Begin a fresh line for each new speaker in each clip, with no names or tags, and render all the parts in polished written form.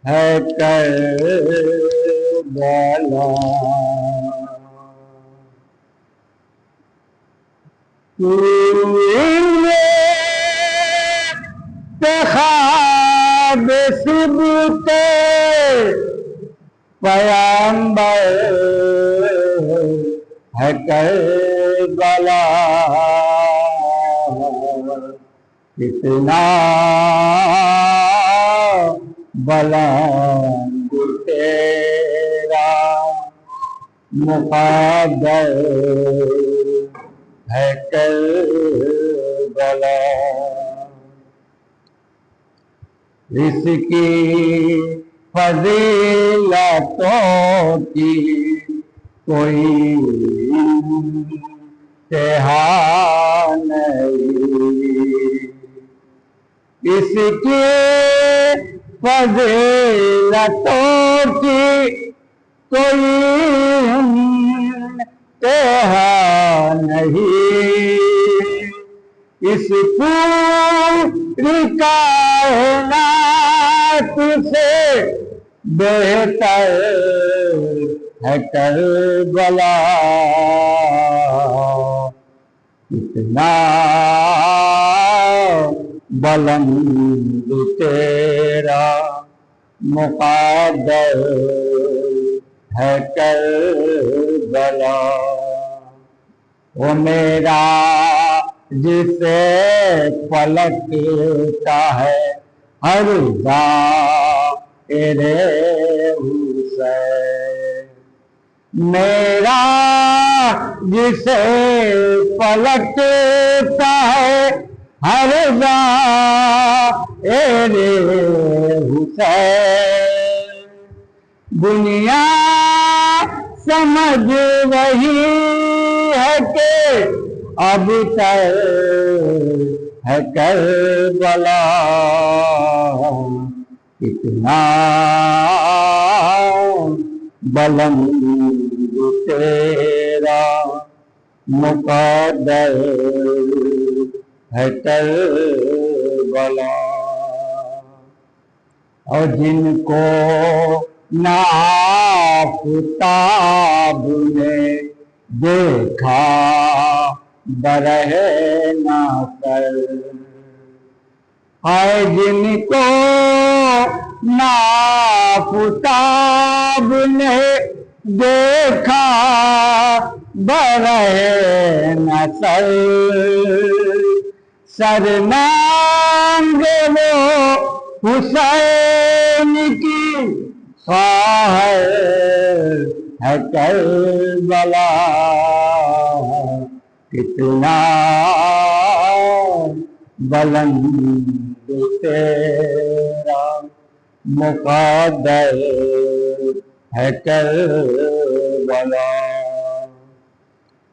ہے کربلا خواب صبح پیامبر ہے کربلا کتنا بلند تیرا مقدر ہے کربلا اس کی فضیلتوں کی کوئی انتہا نہیں اس کی فضیلتوں کی کوئی انتہا نہیں اس پوری کائنات سے بہتر ہے کربلا اتنا بلند تیرا مقدر ہے کربلا وہ میرا جسے پلٹتا ہے ہر دائرے حسین میرا جسے پلٹتا ہے ہر دائرے حسین دنیا سمجھ رہی ہے کہ اب تک ہے کربلا کتنا بلند تیرا مقدر ہے کربلا اور جن کو آفتاب نے دیکھا برہ نہ کر آئے جن کو آفتاب نے دیکھا برہ نہ کر سرنانگ وہ حسین کی خواہر ہے کربلا کتنا بلند تیرا مقدر ہے کربلا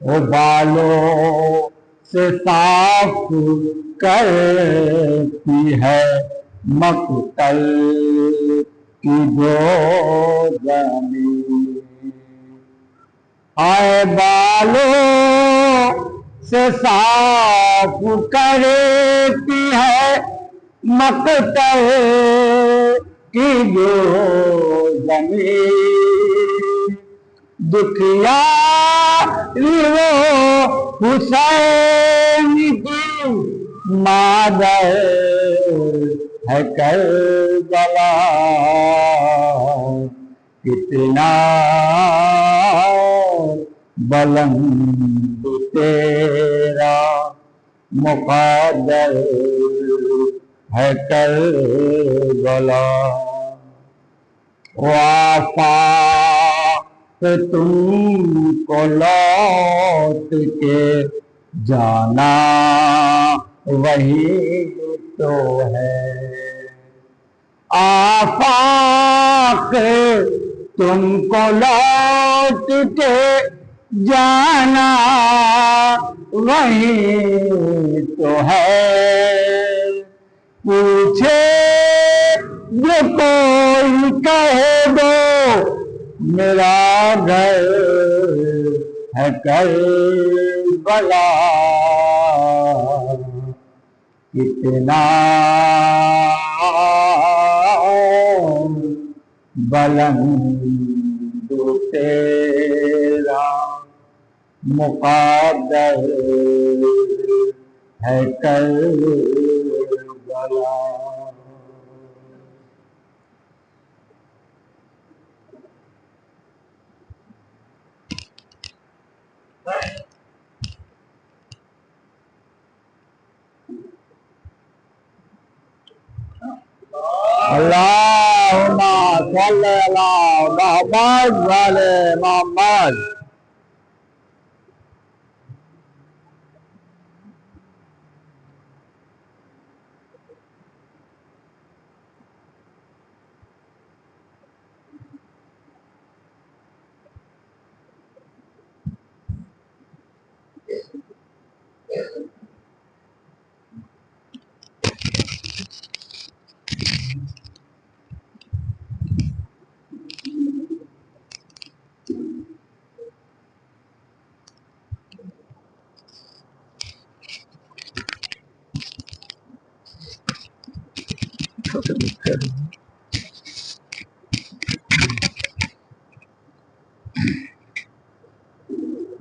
وہ بالوں سے صاف کرتی ہے مقتل کی جو زمین آئے بالوں سے صاف کرتی ہے مقتل کی جو زمین دکھیا وہ حسین کی مادر ہے کربلا کتنا بلند تیرا مقدر ہے کربلا آفاق تم کو لوٹ کے جانا وہی تو ہے آفاق تم کو لوٹ کے جانا وہی تو ہے پوچھے جو کوئی کہہ دو میرا گھر ہے کربلا کتنا بلند تیرا مقدر ہے کربلا. اللہم صلی علی محمد وعلی محمد.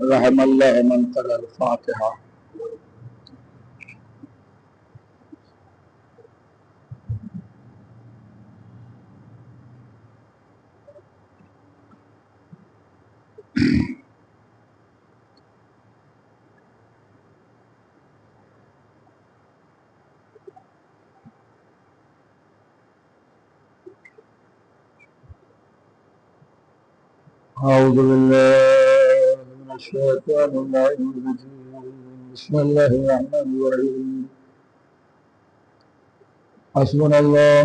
رحم اللہ من قرأ الفاتحہ. اعوذ باللہ من الشیطان الرجیم. بسم اللہ الرحمن الرحیم. حسبنا اللہ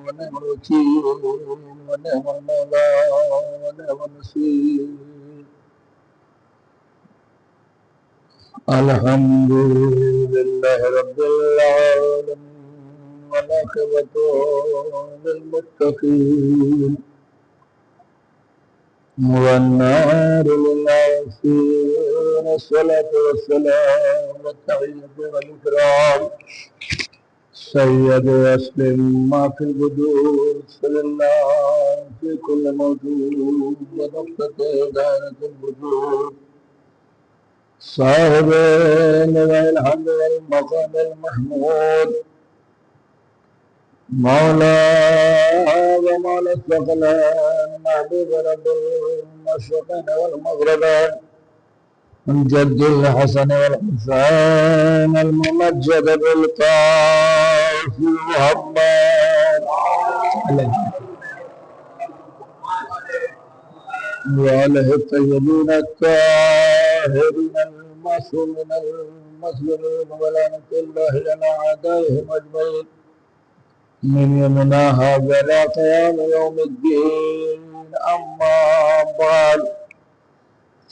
ونعم الوکیل ونعم المولا ونعم النصیر. الحمد للہ رب العالمین والعاقبۃ للمتقین والنار للعاصین. الصلاة والسلام والتحیة والإکرام سید اسلم ما فی البدور صلی اللہ فی کل موجود ونقطة دائرة الوجود صاحب لواء الحمد والمقام المحمود مولا ومولا الثقلين محبوب رب المشرقين والمغربين من جد الحسن والحسين الممجد بالقاف محمد وآله الطيبين الطاهرين المعصومين المسلمين ولعنة الله على أعدائهم أجمعين من يومنا هذا إلى قيام يوم الدين. أما بعد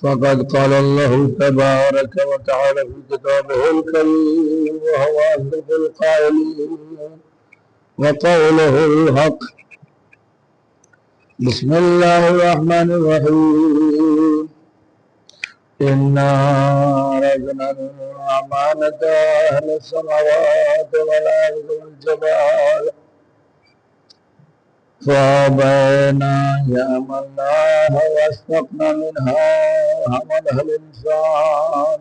فقد قال الله تبارك وتعالى في كتابه الكريم وهو أصدق القائلين وقوله الحق. بسم الله الرحمن الرحيم. إنا عرضنا الأمانة أهل السماوات والأرض والجبال فأبين أن يحملنها وأشفقن منها وحملها الإنسان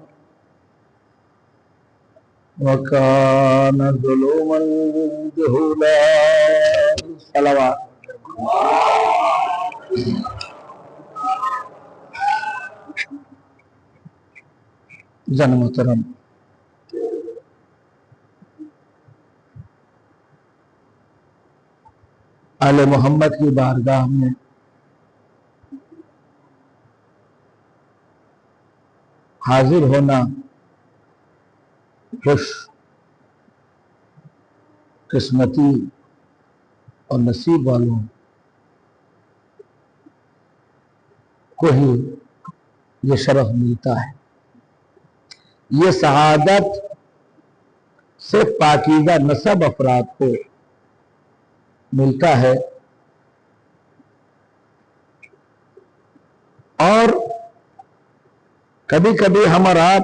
وكان ظلوما جهولا. صلوات. جن محترم، آل محمد کی بارگاہ میں حاضر ہونا خوش قسمتی اور نصیب والوں کو ہی یہ شرف ملتا ہے. یہ سعادت صرف پاکیزہ نسب افراد کو ملتا ہے اور کبھی کبھی ہم اور آپ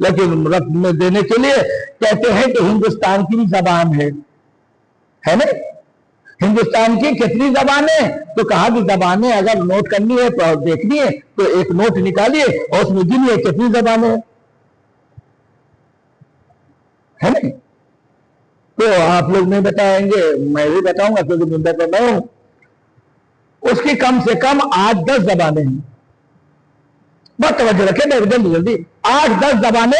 لیکن رقم میں دینے کے لیے کہتے ہیں کہ ہندوستان کی بھی زبان ہے نا؟ ہندوستان کی کتنی زبانیں؟ تو کہا کہ زبانیں اگر نوٹ کرنی ہے تو دیکھنی ہے تو ایک نوٹ نکالیے اور اس میں گنیے کتنی زبانیں ہے نا؟ تو آپ لوگ نہیں بتائیں گے، میں بھی بتاؤں گا کیونکہ ممبئی پر میں ہوں. اس کی کم سے کم 8-10 زبانیں ہیں. بہت توجہ رکھیں، جلدی جلدی 8-10 زبانیں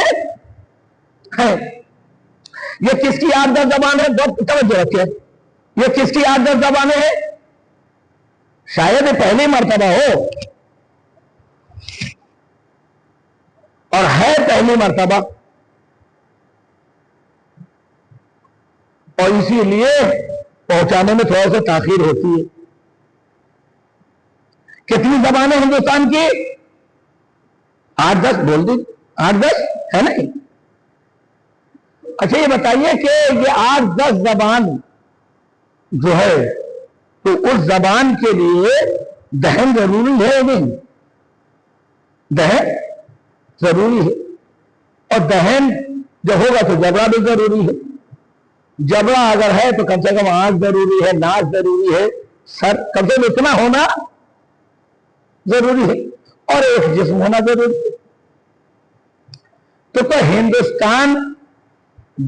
ہیں. یہ کس کی 8-10 زبان ہے؟ بہت توجہ رکھیں، یہ کس کی 8-10 زبانیں ہیں؟ شاید یہ پہلی مرتبہ ہو اور ہے پہلی مرتبہ، اور اسی لیے پہنچانے میں تھوڑا سا تاخیر ہوتی ہے. کتنی زبانیں ہندوستان کی؟ 8-10 بول دی، 8-10 ہے نا؟ اچھا یہ بتائیے کہ یہ 8-10 زبان جو ہے تو اس زبان کے لیے دہن ضروری ہے یا نہیں؟ دہن ضروری ہے، اور دہن جب ہوگا تو جبڑا بھی ضروری ہے. جبڑا اگر ہے تو کم سے کم آنکھ ضروری ہے، ناک ضروری ہے، سر کم سے کم اتنا ہونا ضروری ہے، اور ایک جسم ہونا ضروری ہے. تو ہندوستان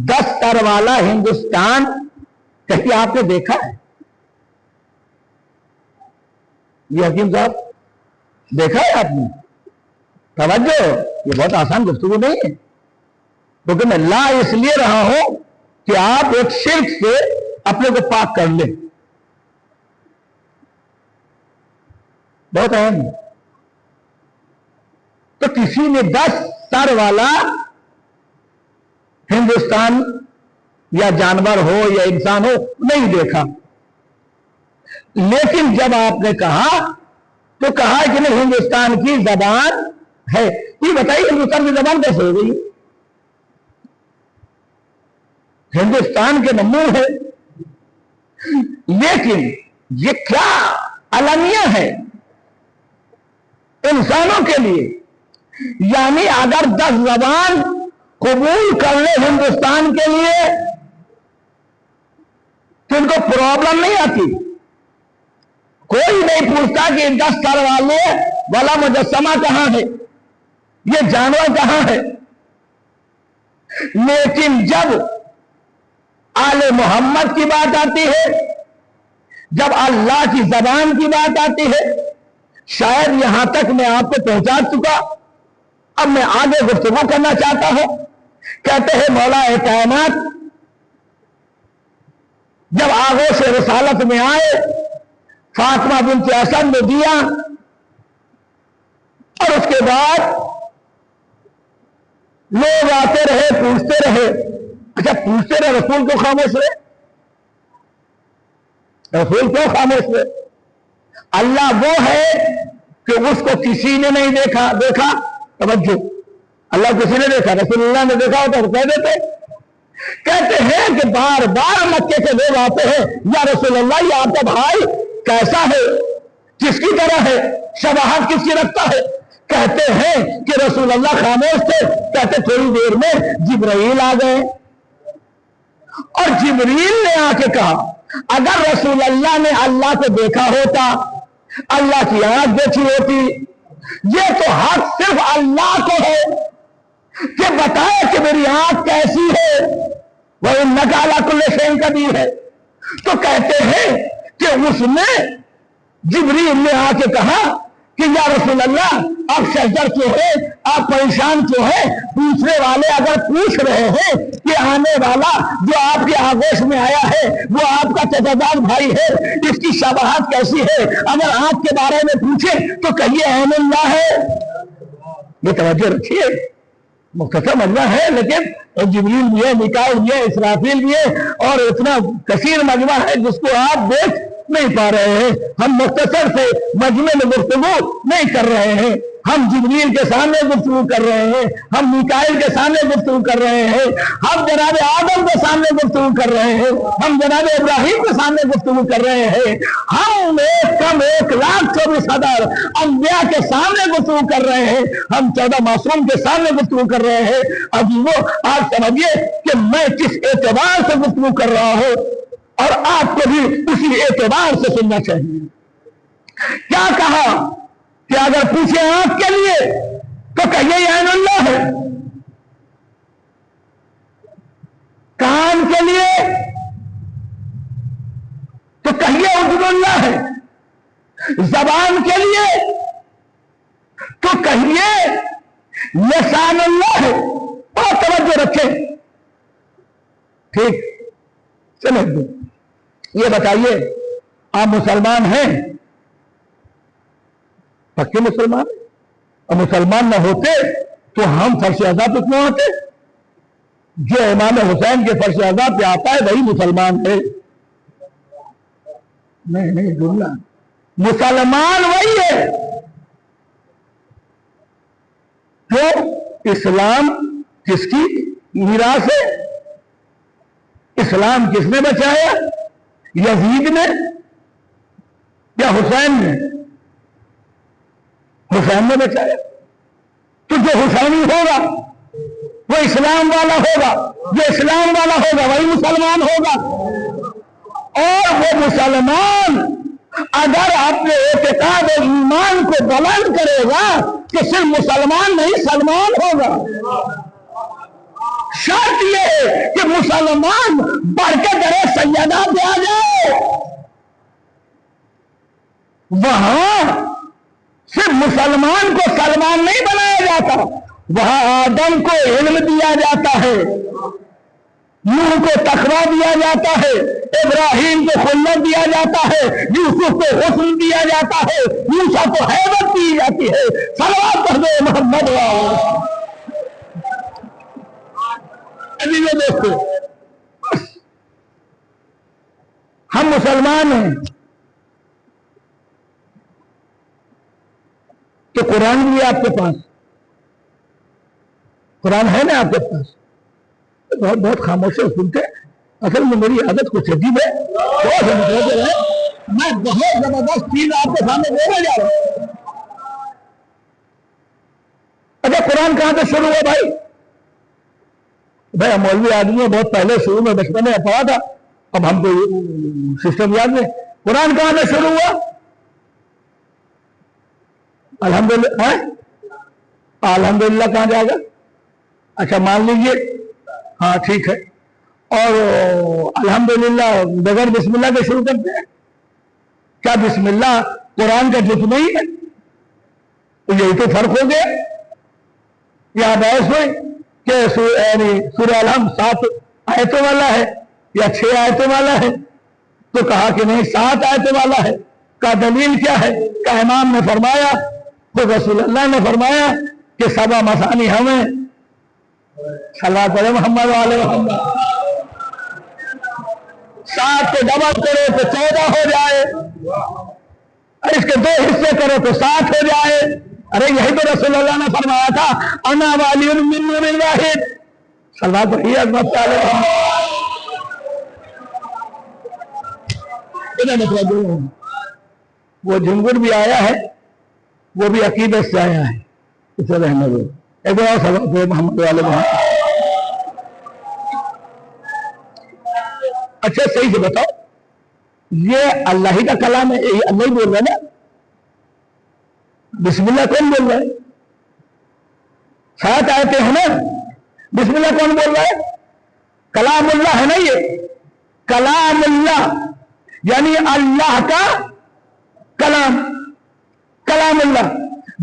10 سر والا ہندوستان کہیں آپ نے دیکھا ہے؟ یہ حکیم صاحب دیکھا ہے آپ نے؟ توجہ، یہ بہت آسان گفتگو نہیں ہے، کیونکہ میں لا اس لیے رہا ہوں کہ آپ ایک شرک سے اپنے کو پاک کر لیں. بہت اہم ہے. تو کسی نے 10 سر والا ہندوستان یا جانور ہو یا انسان ہو نہیں دیکھا، لیکن جب آپ نے کہا تو کہا کہ نہیں ہندوستان کی زبان ہے. یہ بتائیے ہندوستان کی زبان کیسے ہو گئی؟ ہندوستان کے نمون ہے، لیکن یہ کیا المیہ ہے انسانوں کے لیے. یعنی اگر 10 زبان قبول کر لے ہندوستان کے لیے تو ان کو پرابلم نہیں آتی. کوئی نہیں پوچھتا کہ 10 سر والے والا مجسمہ کہاں ہے، یہ جانور کہاں ہے. لیکن جب آل محمد کی بات آتی ہے، جب اللہ کی زبان کی بات آتی ہے، شاید یہاں تک میں آپ کو پہنچا چکا، اب میں آگے گفتگو کرنا چاہتا ہوں. کہتے ہیں مولا کائنات جب آغوش رسالت میں آئے، فاطمہ بنت اسد نے دیا، اور اس کے بعد لوگ آتے رہے پوچھتے رہے. اچھا پوچھتے رہے، رسول کیوں خاموش رہے؟ رسول کیوں خاموش رہے؟ اللہ وہ ہے کہ اس کو کسی نے نہیں دیکھا. توجہ، اللہ کسی نے دیکھا، رسول اللہ نے دیکھا ہوتا تو کہہ دیتے. کہتے ہیں کہ بار بار مکے سے لوگ آتے ہیں، یا رسول اللہ یہ آپ کا بھائی کیسا ہے، کس کی طرح ہے، شباہت کس کی رکھتا ہے. کہتے ہیں کہ رسول اللہ خاموش تھے. کہتے تھوڑی دیر میں جبرائیل آ گئے، اور جبریل نے آ کے کہا اگر رسول اللہ نے اللہ کو دیکھا ہوتا، اللہ کی آنکھ دیکھی ہوتی، یہ تو حق صرف اللہ کو ہے کہ بتائے کہ میری آنکھ کیسی ہے، وہ انکا علی کل شیء قدیر ہے. تو کہتے ہیں کہ اس نے جبریل نے آ کے کہا کہ یا رسول اللہ آپ شجر کیوں ہے، آپ پریشان کیوں ہے؟ پوچھنے والے اگر پوچھ رہے ہیں کہ آنے والا جو آپ کے آغوش میں آیا ہے وہ آپ کا چچا بھائی ہے، اس کی شباہت کیسی ہے، اگر آپ کے بارے میں پوچھے تو کہیے عین اللہ ہے. یہ توجہ رکھیے، مختصر مجمع ہے لیکن جبریل بھی ہے، میکائیل بھی ہے، اسرافیل بھی ہے، اور اتنا کثیر مجمع ہے جس کو آپ دیکھ نہیں پا رہے ہیں. ہم مختصر سے مجمع میں گفتگو نہیں کر رہے ہیں. ہم جبریل کے سامنے گفتگو کر رہے ہیں، ہم میکائیل کے سامنے گفتگو کر رہے ہیں، ہم جناب آدم کے سامنے گفتگو کر رہے ہیں، ہم جناب ابراہیم کے سامنے گفتگو کر رہے ہیں، ہم 1,24,000 انبیاء کے سامنے گفتگو کر رہے ہیں، ہم 14 معصوم کے سامنے گفتگو کر رہے ہیں۔ اب وہ آپ سمجھیے کہ میں کس اعتبار سے گفتگو کر رہا ہوں، اور آپ کو بھی اسی اعتبار سے سننا چاہیے۔ کیا کہا کہ اگر پوچھے آنکھ کے لیے تو کہیے یہ عین اللہ ہے، کان کے لیے تو کہیے عبد اللہ ہے، زبان کے لیے تو کہیے لسان اللہ ہے۔ اور توجہ رکھیں، ٹھیک سمجھ دو۔ یہ بتائیے آپ مسلمان ہیں؟ پکے مسلمان؟ اور مسلمان نہ ہوتے تو ہم فرش اعضاء پہ کیوں آتے؟ جو امام حسین کے فرش اعضاء پہ آتا ہے وہی مسلمان ہے۔ نہیں جملہ مسلمان وہی ہے جو اسلام کس کی میراث ہے؟ اسلام کس نے بچایا؟ یزید نے یا حسین نے؟ حسین نے بچایا۔ تو جو حسینی ہوگا وہ اسلام والا ہوگا، جو اسلام والا ہوگا وہی مسلمان ہوگا۔ اور وہ مسلمان اگر اپنے اعتقاد و ایمان کو بلند کرے گا تو صرف مسلمان نہیں سلمان ہوگا۔ شرط یہ ہے کہ مسلمان بڑھ کے درے سیدہ پہ آ جائے۔ وہاں صرف مسلمان کو سلمان نہیں بنایا جاتا، وہاں آدم کو علم دیا جاتا ہے، نوح کو تقویٰ دیا جاتا ہے، ابراہیم کو خلت دیا جاتا ہے، یوسف کو حسن دیا جاتا ہے، موسیٰ کو ہیبت دی جاتی ہے۔ صلوات پڑھ دو محمد دوستو، ہم مسلمان ہیں تو قرآن بھی آپ کے پاس، قرآن ہے نا آپ کے پاس؟ بہت خاموشی سنتے۔ اصل میں میری عادت کچھ عجیب ہے، میں بہت زبردست چیز آپ کے سامنے بولنے جا رہا ہوں۔ اچھا قرآن کہاں سے شروع ہوا بھائی؟ بھائی ہم مولوی آدمی ہیں، بہت پہلے شروع میں بچپن میں پڑھا تھا، اب ہم کو سسٹم یاد نہیں۔ قرآن کہاں سے شروع ہوا؟ الحمدللہ الحمدللہ کہاں جائے گا؟ اچھا مان لیجئے، ہاں ٹھیک ہے۔ اور الحمدللہ بغیر بسم اللہ کے شروع کرتے ہیں؟ کیا بسم اللہ قرآن کا جز نہیں ہے؟ تو یہی تو فرق ہو گیا۔ یا بحث ہوئی کہ سورہ الحمد 7 آیتوں والا ہے یا 6 آیتوں والا ہے، تو کہا کہ نہیں 7 آیتوں والا ہے۔ کا دلیل کیا ہے؟ کہ امام نے فرمایا، تو رسول اللہ نے فرمایا کہ 7 مثانی ہمیں صلوات علی محمد وعلی محمد، 7 کو ڈبل کرو تو 14 ہو جائے، اس کے 2 حصے کرو تو 7 ہو جائے۔ ارے یہی تو رسول اللہ نے فرمایا تھا، انا والی من نور واحد، صلوات علی محمد۔ وہ جھنگڑ بھی آیا ہے، وہ بھی عقیدت سے آیا ہے، اسے رہنے دو۔ ایک اور صلوات محمد والے محمد۔ اچھا صحیح سے بتاؤ، یہ اللہ ہی کا کلام ہے؟ یہ اللہ ہی بول رہا ہے نا؟ بسم اللہ کون بول رہا ہے؟ 7 آیتیں ہیں نا، بسم اللہ کون بول رہا ہے؟ کلام اللہ ہے نا، یہ کلام اللہ یعنی اللہ کا کلام، کلام اللہ۔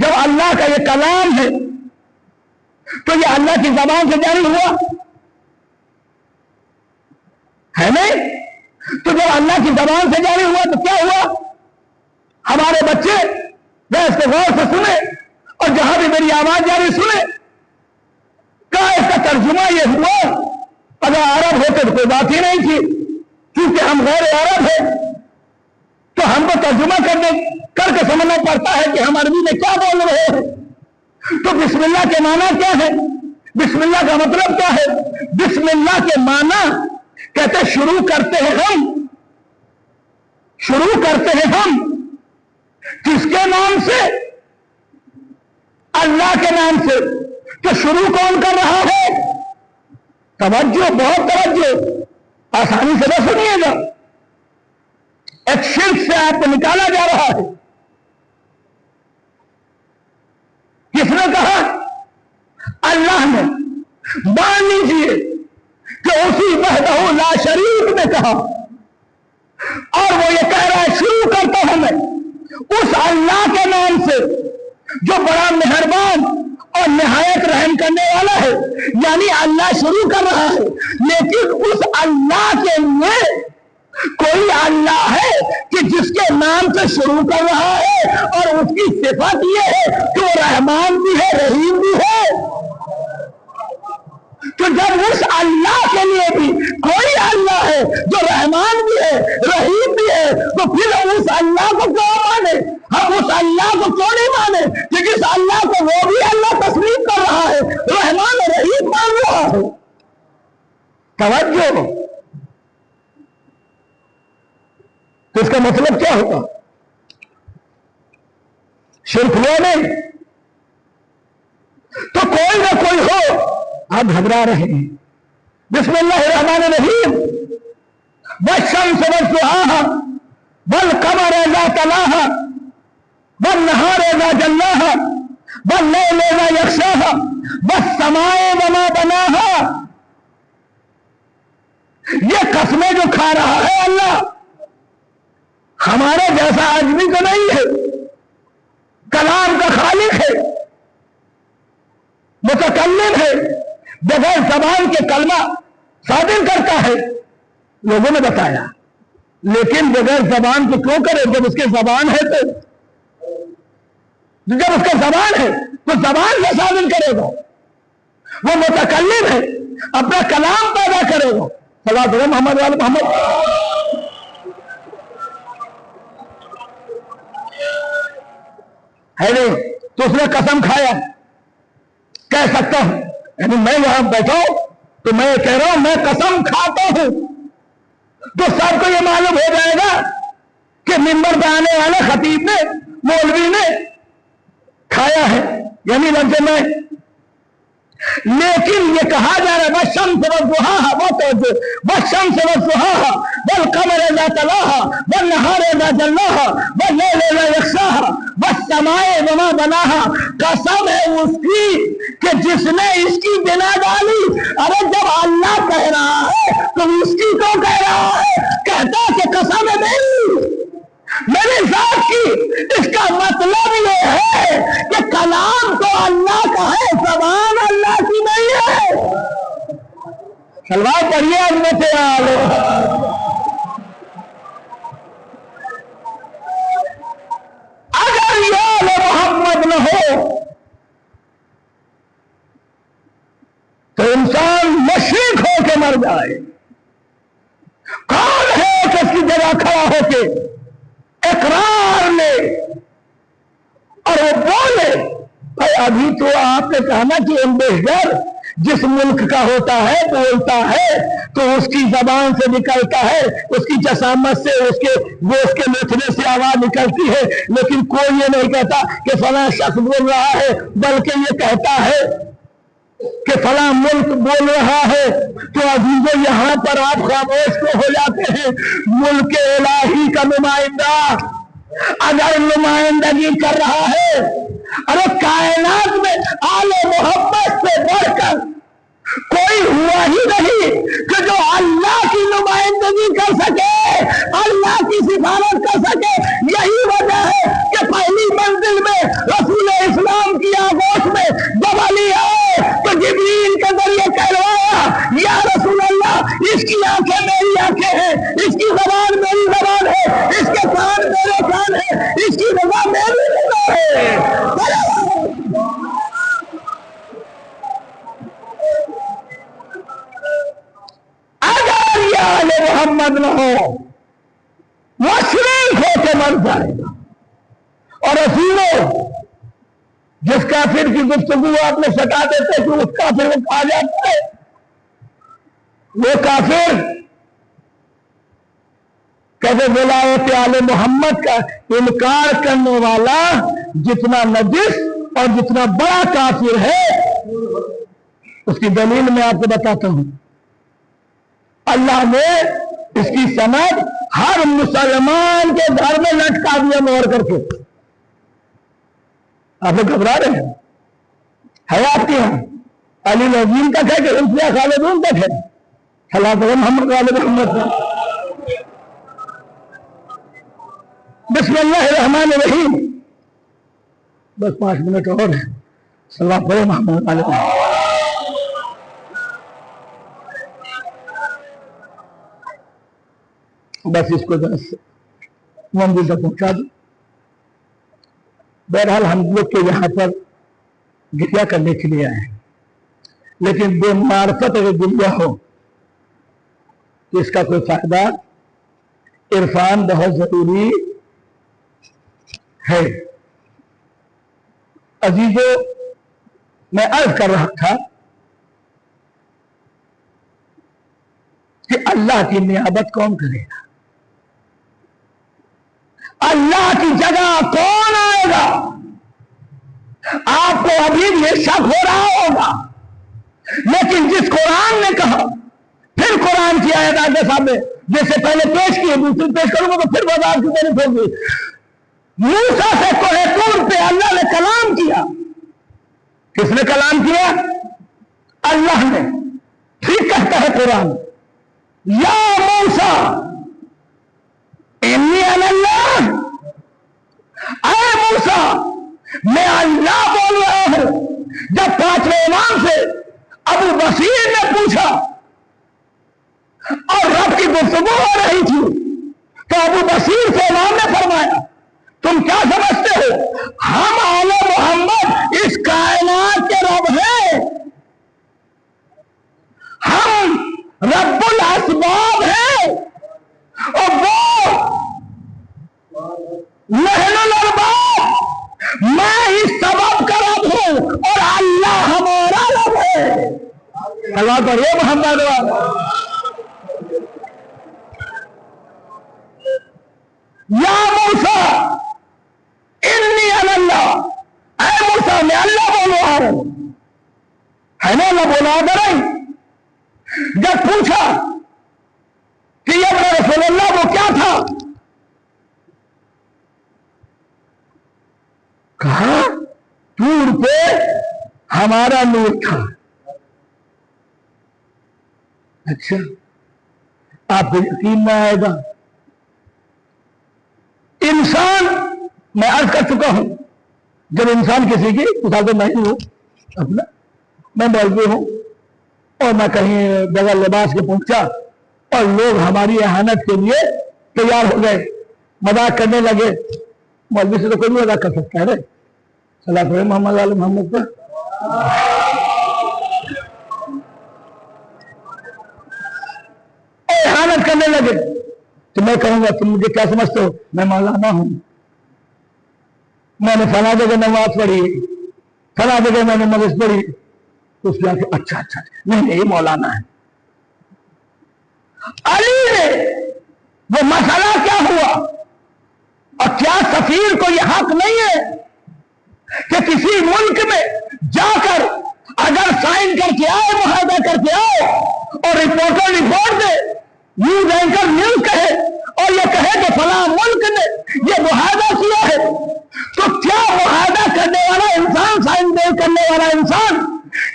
جب اللہ کا یہ کلام ہے تو یہ اللہ کی زبان سے جاری ہوا ہے نہیں؟ تو جب اللہ کی زبان سے جاری ہوا تو کیا ہوا؟ ہمارے بچے وہ اس کو غور سے سنے، اور جہاں بھی میری آواز جاری سنے، کہا اس کا ترجمہ یہ ہوا، اگر عرب ہوتے تو کوئی بات ہی نہیں تھی، کیونکہ ہم غیر عرب ہیں تو ہم کو ترجمہ کر کے سمجھنا پڑتا ہے کہ ہم عربی میں کیا بول رہے ہیں۔ تو بسم اللہ کے معنی کیا ہے؟ بسم اللہ کا مطلب کیا ہے؟ بسم اللہ کے معنی کہتے شروع کرتے ہیں ہم، شروع کرتے ہیں ہم کس کے نام سے؟ اللہ کے نام سے۔ تو شروع کون کر رہا ہے؟ توجہ، بہت توجہ، آسانی سے نہ سنیے گا، ایک شرک سے آپ کو نکالا جا رہا ہے۔ کس نے کہا؟ اللہ نے۔ مان لیجیے کہ اسی وحدہ لا شریک نے کہا، اور وہ یہ کہہ رہا ہے شروع کرتا ہوں میں اس اللہ کے نام سے جو بڑا مہربان اور نہایت رحم کرنے والا ہے۔ یعنی اللہ شروع کر رہا ہے، لیکن اس اللہ کے لیے کوئی اللہ ہے کہ جس کے نام سے شروع کر رہا ہے، اور اس کی صفت یہ ہے کہ وہ رحمان بھی ہے، رحیم بھی ہے۔ تو جب اس اللہ کے لیے بھی کوئی اللہ ہے جو رحمان بھی ہے، رحیم بھی ہے، تو پھر اس اللہ کو کیوں مانے؟ ہم اس اللہ کو کیوں نہیں مانے کہ جس اللہ کو وہ بھی اللہ تسلیم کر رہا ہے، رحمان اور رحیم مان رہا ہے؟ توجہ، تو اس کا مطلب کیا ہوگا؟ شرک ہوا نہیں؟ تو کوئی نہ کوئی ہو، آپ گھبرا رہے ہیں۔ بسم اللہ الرحمن الرحیم، والشمس وضحاها والقمر اذا تلاها والنهار اذا جلاها والليل اذا يغشاها والسماء وما بناها۔ یہ قسمیں جو کھا رہا ہے اللہ، ہمارے جیسا آدمی تو نہیں ہے، کلام کا خالق ہے، متکلم ہے، بغیر زبان کے کلمہ صادر کرتا ہے، لوگوں نے بتایا۔ لیکن بغیر زبان کو کیوں کرے جب اس کے زبان ہے؟ تو جب اس کا زبان ہے تو زبان سے صادر کرے گا، وہ متکلم ہے، اپنا کلام پیدا کرے گا۔ صلوات اللہ محمد وعلی محمد۔ ہے نہیں تو اس نے قسم کھایا، کہہ سکتا ہوں، یعنی میں یہاں بیٹھا ہوں تو میں کہہ رہا ہوں میں قسم کھاتا ہوں، تو سب کو یہ معلوم ہو جائے گا کہ ممبر پہ آنے والے خطیب نے، مولوی نے کھایا ہے، یعنی لفظ میں۔ لیکن یہ کہا جا رہا ہے والشمس وضحاها، والشمس وضحاها والقمر اذا تلاها والنهار اذا جلاها والليل اذا يغشاها والسماء وما بناها۔ قسم ہے اس کی کہ جس نے اس کی بنا ڈالی۔ ارے جب اللہ کہہ رہا ہے تو اس کی تو کہہ رہا ہے، کہتا کہ قسم ہے میری ذات کی۔ اس کا مطلب یہ ہے کہ کلام تو اللہ کا ہے، زبان اللہ کی نہیں ہے۔ سلوات پڑھیے عظمت عالی۔ اگر یہ آل محمد نہ ہو تو انسان مشرک ہو کے مر جائے۔ کون ہے کہ اس کی جگہ کھڑا ہو کے اقرار لے اور وہ بولے؟ بھائی ابھی تو آپ نے کہا نا کہ امبیسڈر جس ملک کا ہوتا ہے بولتا ہے تو اس کی زبان سے نکلتا ہے، اس کی جسامت سے، اس کے گوشت کے لوچنے سے آواز نکلتی ہے، لیکن کوئی یہ نہیں کہتا کہ فلاں شخص بول رہا ہے، بلکہ یہ کہتا ہے کہ فلاں ملک بول رہا ہے۔ تو عزیزو یہاں پر آپ خاموش تو ہو جاتے ہیں۔ ملک الہی کا نمائندہ اگر نمائندگی کر رہا ہے، ارے کائنات میں آل محمد سے بڑھ کر کوئی ہوا ہی نہیں کہ جو اللہ کی نمائندگی کر سکے، اللہ کی سفارت کر سکے۔ یہی وجہ ہے کہ پہلی منزل میں رسول اسلام کی آغوش میں جب علی آئے تو جبریل کے ذریعے کہلوایا یا رسول اللہ، اس کی آنکھیں میری آنکھیں ہیں، اس کی زبان میری زبان ہے، اس کے کان میرے کان ہیں، اس کی رضا میری رضا ہے۔ اگر یہ آل محمد نہ ہو مشرک ہو کے مر جائے گا۔ اور رسولوں جس کافر کی گفتگو آپ نے سٹا دیتے کہ اس کافر کو کہا جاتا ہے وہ کافر کہتے ولایت آل محمد کا انکار کرنے والا جتنا نجس اور جتنا بڑا کافر ہے، اس کی دلیل میں آپ کو بتاتا ہوں۔ اللہ نے اس کی سند ہر مسلمان کے گھر میں لٹکا دیا مہر کر کے۔ آپ لوگ گھبرا رہے ہیں؟ حیات کی ہم علی العظیم تک ہے کہ انفیہ خالدون تک ہے؟ صلاۃ محمد والے محمد۔ بسم اللہ الرحمن الرحیم۔ بس 5 منٹ اور ہے۔ صلاۃ محمد والے محمد۔ بس اس کو بس منزل تک پہنچا دو۔ بہرحال ہم لوگ کے یہاں پر گریہ کرنے کے لیے آئے ہیں، لیکن بے معرفت اگر گریہ ہو تو اس کا کوئی فائدہ۔ عرفان بہت ضروری ہے۔ عزیزو، میں عرض کر رہا تھا کہ اللہ کی نیابت کون کرے گا؟ اللہ کی جگہ کون آئے گا؟ آپ کو ابھی یہ شک ہو رہا ہوگا، لیکن جس قرآن نے کہا، پھر قرآن کی آیت آگے سامنے جیسے پہلے پیش کی دوسری پیش کروں گا تو پھر بازار کی تعریف ہوگی۔ موسیٰ سے کوہ طور پہ اللہ نے کلام کیا۔ کس نے کلام کیا؟ اللہ نے۔ ٹھیک کہتا ہے قرآن، یا موسیٰ انی انا اللہ، اے موسیٰ میں اللہ بول رہا ہوں۔ جب 5ویں امام سے ابو بصیر نے پوچھا اور رب کی گفتگو ہو رہی تھی تو ابو بصیر سے امام نے فرمایا تم کیا سمجھتے ہو ہم آل محمد اس کائنات کے رب ہیں؟ ہم رب الاسباب ہیں اور وہ نحن الارباب، میں اس سبب کا رب ہوں اور اللہ ہمارا رب ہے۔ اللہ پڑھیے محمد والا۔ یا موسیٰ انی انا اللہ، اے موسیٰ میں اللہ بولو آ رہا ہوں، ہے نا اللہ بولا آ رہا ہوں۔ جب پوچھا کہ یہ اپنا رسول اللہ وہ کیا تھا، کہا طور پہ ہمارا نور تھا۔ اچھا، آپ کو یقین نہ آئے گا، انسان، میں عرض کر چکا ہوں، جب انسان کسی کی مثال نہیں ہوں، اپنا میں مولوی ہوں اور میں کہیں بغیر لباس کے پہنچا اور لوگ ہماری احانت کے لیے تیار ہو گئے، مذاق کرنے لگے، مولوی سے تو کوئی نہیں مذاق کر سکتا ہے۔ صلی اللہ محمد علیہ محمد پر احانت کرنے لگے تو میں کہوں گا تم مجھے کیا سمجھتے ہو؟ میں مولانا ہوں، میں نے فلاں جگہ نماز پڑھی، فلاں جگہ میں نے مدرسہ پڑھی۔ تو اس کے اچھا اچھا نہیں یہ مولانا ہے۔ علی نے وہ مسئلہ کیا ہوا، اور کیا سفیر کو یہ حق نہیں ہے کہ کسی ملک میں جا کر اگر سائن کر کے آئے، معاہدہ کر کے آئے اور رپورٹر رپورٹ دے، نیوز اینکر نیوز کہے اور یہ کہے کہ فلاں ملک نے یہ معاہدہ کیا ہے، تو کیا معاہدہ کرنے والا انسان، سائن کرنے والا انسان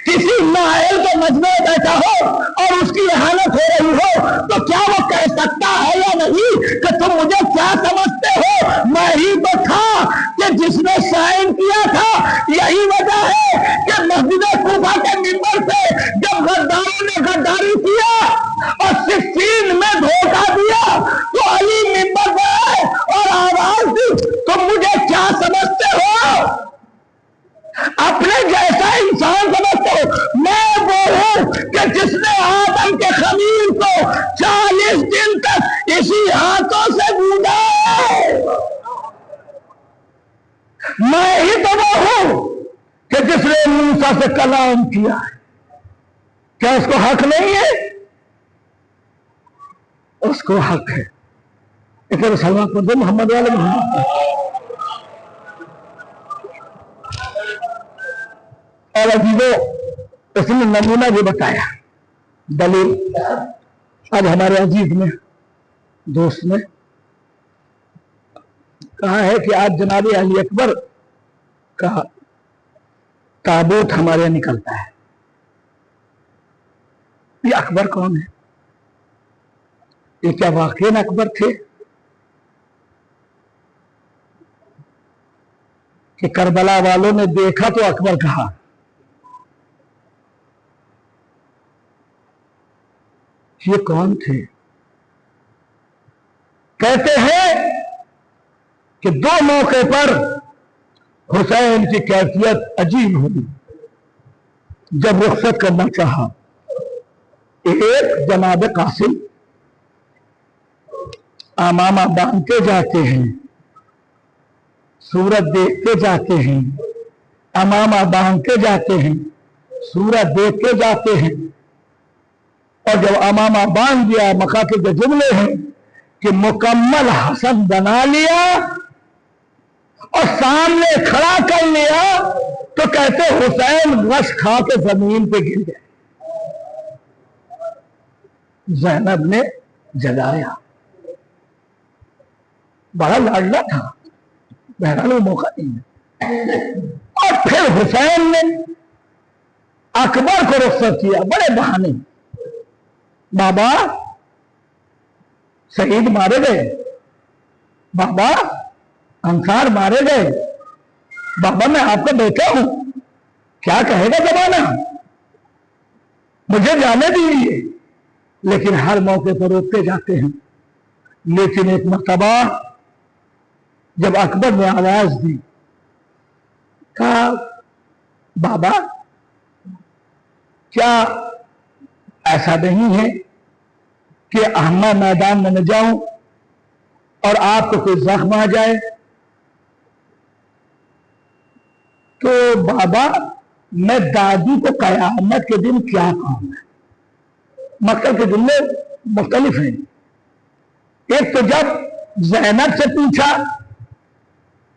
کسی نااہل کے مجمع میں بیٹھا ہو اور اس کی احانت ہو رہی ہو تو کیا وہ کہہ سکتا ہے یا نہیں کہ تم مجھے کیا سمجھتے ہو؟ میں ہی تو تھا کہ جس نے سائن کیا تھا۔ یہی وجہ ہے کہ مسجد کوفہ کے منبر سے جب غداروں نے غداری کیا اور صفین میں دھوکہ دیا تو علی منبر پہ آئے اور آواز دی تم مجھے کیا سمجھتے ہو؟ اپنے جیسا انسان سمجھتے ہو؟ میں وہ ہوں کہ جس نے آدم کے خمیر کو 40 دن تک اسی ہاتھوں سے گوندا ہے۔ میں ہی تو وہ ہوں کہ جس نے موسیٰ سے کلام کیا ہے، کیا اس کو حق نہیں ہے؟ اس کو حق ہے۔ ایک سلام کر دو محمد والے محمد۔ اور عزیزو، اس نے نمونہ بھی بتایا، دلیل۔ آج ہمارے عزیز نے، دوست نے کہا ہے کہ آج جناب علی اکبر کا تابوت ہمارے یہاں نکلتا ہے۔ یہ اکبر کون ہے؟ یہ کیا واقعی اکبر تھے کہ کربلا والوں نے دیکھا تو اکبر کہا؟ یہ کون تھے؟ کہتے ہیں کہ دو موقع پر حسین کی کیفیت عجیب ہوئی جب رخصت کرنا چاہا۔ ایک جناب قاسم امامہ باندھتے جاتے ہیں، سورج دیکھتے جاتے ہیں، امامہ باندھتے جاتے ہیں، سورج دیکھتے جاتے ہیں، اور جب امامہ باندھ دیا، مکہ کے جو جملے ہیں کہ مکمل حسن بنا لیا اور سامنے کھڑا کر لیا، تو کہتے حسین غش کھا کے زمین پہ گر گئے۔ زینب نے جگایا، بڑا لاڈلا تھا، بہرحال وہ موقع نہیں ہے۔ اور پھر حسین نے اکبر کو رخصت کیا، بڑے بہانے۔ بابا شہید مارے گئے، بابا انصار مارے گئے، بابا میں آپ کا بیٹا ہوں، کیا کہے گا زمانہ؟ مجھے جانے دیجیے۔ لیکن ہر موقع پر روکتے جاتے ہیں۔ لیکن ایک مرتبہ جب اکبر نے آواز دی، کہا بابا کیا ایسا نہیں ہے کہ میں میدان میں نہ جاؤں اور آپ کو کوئی زخم آ جائے؟ تو بابا میں دادی کو قیامت کے دن کیا کہوں گا؟ مکہ کے جملے مختلف ہیں۔ ایک تو جب زینب سے پوچھا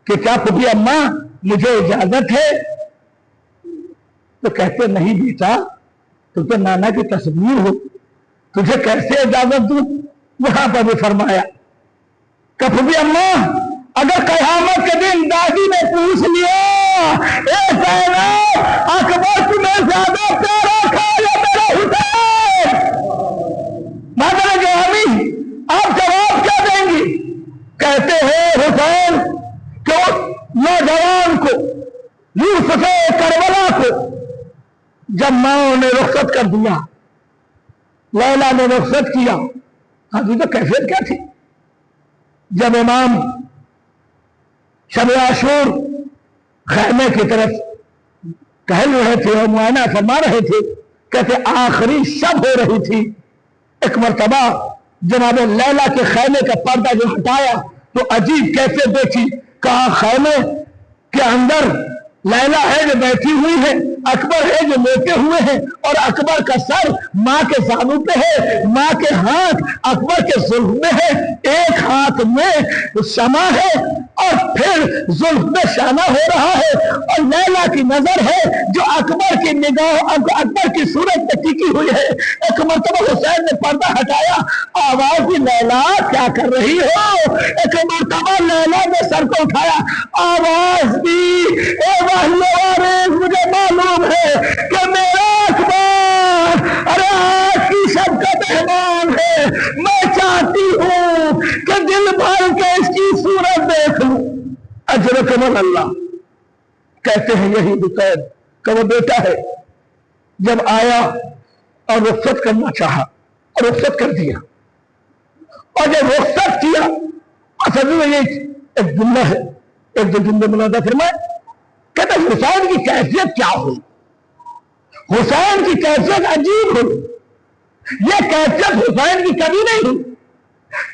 کہ کیا پھوپھی اماں مجھے اجازت ہے، تو کہتے نہیں بیٹا، تم تو نانا کی تصویر ہو، تجھے کیسے اجازت دوں؟ وہاں پر بھی فرمایا کہ پھوپھی اماں اگر قیامت کے دن دادی نے پوچھ لیا اے زینب اکبر تمہیں زیادہ پیارا تھا یا میرا حسین، مادر گرامی آپ جواب کیا دیں گی؟ کہتے ہیں حسین کہ اس نوجوان کو، یوسف کربلا کو جب ماں نے رخصت کر دیا، لیلا نے رخصت کیا، ابھی تو کیفیت کیا تھی؟ جب امام شب عاشور خیمے کی طرف ٹہل رہے تھے اور معائنہ فرما رہے تھے، کہتے آخری شب ہو رہی تھی، ایک مرتبہ جناب لیلا کے خیمے کا پردہ جو ہٹایا تو عجیب کیفیت دیکھی، کہا خیمے کے اندر لیلا ہے جو بیٹھی ہوئی ہے، اکبر ہے جو لیٹے ہوئے ہیں، اور اکبر کا سر ماں کے زانو پہ ہے، ماں کے ہاتھ اکبر کے زلف میں ہے، ایک ہاتھ میں شمع ہے اور پھر زلف میں شانہ ہو رہا ہے، اور لیلا کی نظر ہے جو اکبر کی نگاہ، اکبر کی صورت میں ٹکی ہوئی ہے۔ ایک مرتبہ حسین نے پردہ ہٹایا، آواز دی لیلا کیا کر رہی ہو؟ ایک مرتبہ لیلا نے سر کو اٹھایا، آواز دی اے وارث مجھے معلوم ہے کہ میرا اکبر ارے آج کی شب کا مہمان ہے، میں چاہتی ہوں کہ دل بھر کے اس کی صورت دیکھ لوں۔ اجرکم اللہ۔ کہتے ہیں یہی بطید کہ وہ بیٹا ہے، جب آیا اور رخصت کرنا چاہا اور رخصت کر دیا، اور جب رخصت کیا، اصل میں یہ ایک جملہ ہے، ایک دو جملے ملادہ فرمائے، کہتے ہیں حسین کی کیفیت کیا ہوئی؟ حسین کی کیفیت عجیب ہوئی، یہ کیفیت حسین کی کبھی نہیں ہوئی۔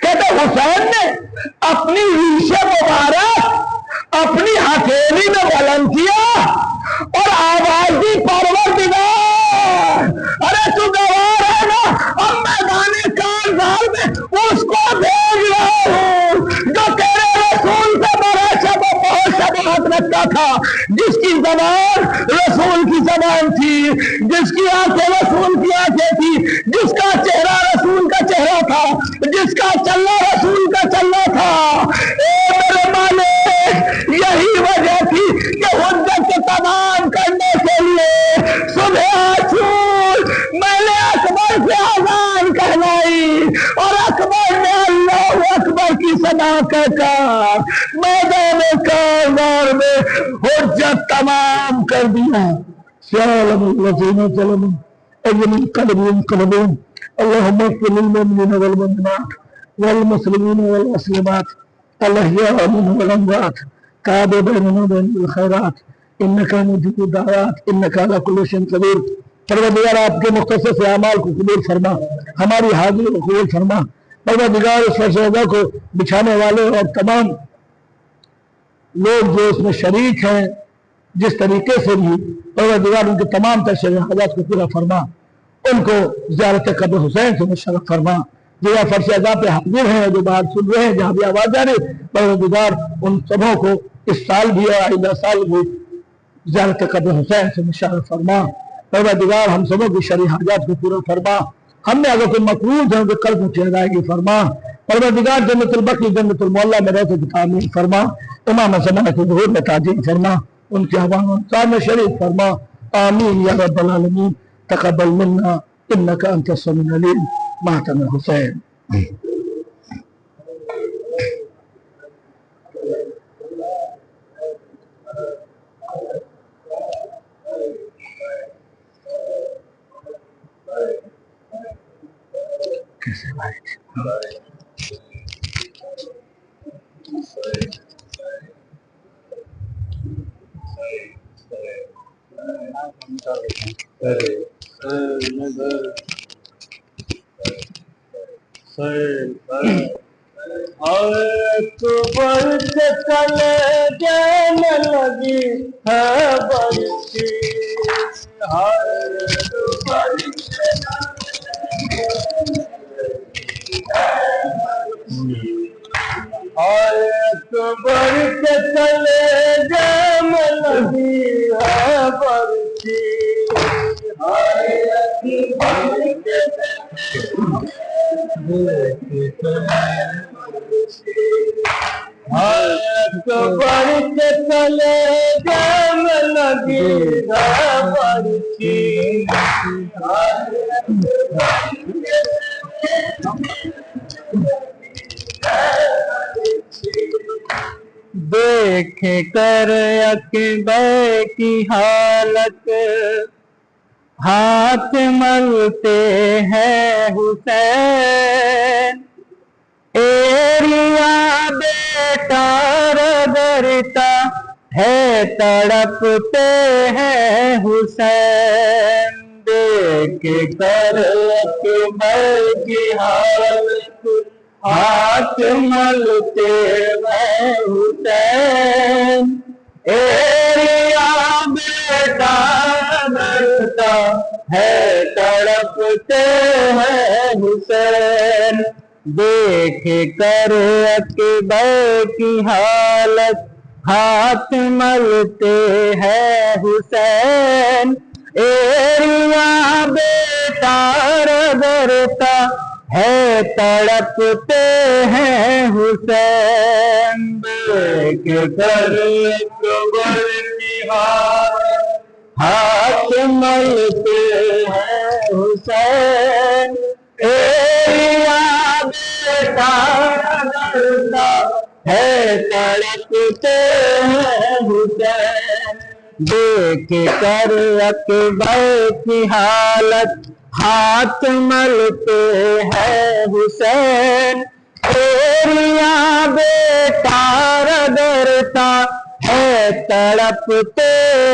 کہتے ہیں حسین نے اپنی ریش مبارک اپنی ہتھیلی میں بلند کیا اور آواز دی پروردگار، ارے تو گوار ہے نا، اب میدان کارزار میں اس کو بھیج رہا ہوں جو تیرے رسول سے بڑا بہت شباہت رکھتا تھا، جس کی زبان رسول کی زبان تھی، جس کی آنکھیں رسول کی آنکھیں تھی، جس کا چہرہ رسول کا چہرہ تھا، جس کا چلنا رسول کا چلنا تھا۔ اے میرے مالک، یہی وجہ تھی کہ حجت تمام کرنے کے لیے صبح عاشور میں نے اکبر سے اذان کہلائی، اور اکبر نے اللہ اکبر کی صدا کہہ کر میدان کارزار میں حجت تمام کر دیا۔ سلام الذین ظلموا اجل قلبهم اللهم اغفر للمؤمنين والمؤمنات والمسلمين والمسلمات الاحياء منهم والاموات تاب بيننا وبين الخيرات انك مجيب الدعوات انك على كل شيء قدير۔ پروردگار آپ کے مختصر سے اعمال کو قبول فرما، ہماری حاضری کو قبول فرما۔ پروردگار اس فرشتہ کو بچھانے والے اور تمام لوگ جو اس میں شریک ہیں جس طریقے سے بھی، پروردگار ان کے تمام تشریح حاجات کو پورا فرما، ان کو زیارت قبر حسین سے مشرف فرما۔ جو یا فرش عزا پہ حاضر ہیں، جو بات سن رہے ہیں، جہاں بھی آواز آ رہی، پروردگار ان سبوں کو اس سال بھی اور آئندہ سال بھی زیارت قبر حسین سے مشرف فرما۔ پروردگار ہم سبوں کی شرعی حاجات کو پورا فرما۔ ہم نے اگر کوئی مقروض ہے ان کے قرض کی ادائیگی فرما۔ پروردگار جنت البقیع جنت المعلی میں رہتے کی تعمیر فرما۔ امام زمانہ کے ظہور میں تعظیم فرما، ان کے عوام انصار میں شریک فرما۔ آمین یا رب العالمین۔ تقبل منا انک انت السمیع العلیم۔ ماتم حسین۔ کیسے بھائی
اکبر سے چلے جانے لگی ہے برسی، اکبر سے چلے جانے لگی ہے برسی، اکبر سے چلے جانے لگی ہے برسی، دیکھ کر اکبر کی حالت ہاتھ ملتے ہیں حسین، ایریا بیٹا رگڑتا ہے تڑپتے ہیں حسین، دیکھ کر اکبر کی حالت ہاتھ ملتے ہیں حسین، ایریا بیٹا رگڑتا ہے تڑپتے ہیں حسین، دیکھ کر اکبر کی حالت ہاتھ ملتے ہیں حسین، ایریا بیٹا رگڑتا ہے تڑپتے ہیں حسین، دیکھ کر اکبر کی حالت ہاتھ ملتے ہیں حسین، ایریا بیٹا رگڑتا ہے تڑپتے ہیں حسین، دیکھ کر اکبر کی حالت ہاتھ ملتے ہیں حسین، ایریا بیٹا رگڑتا ہے تڑپتے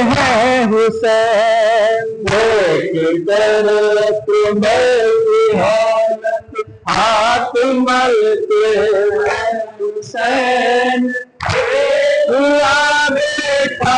ہیں حسین، دیکھ کر اکبر کی حالت ہاتھ ملتے ہیں حسین، ایریا بیٹا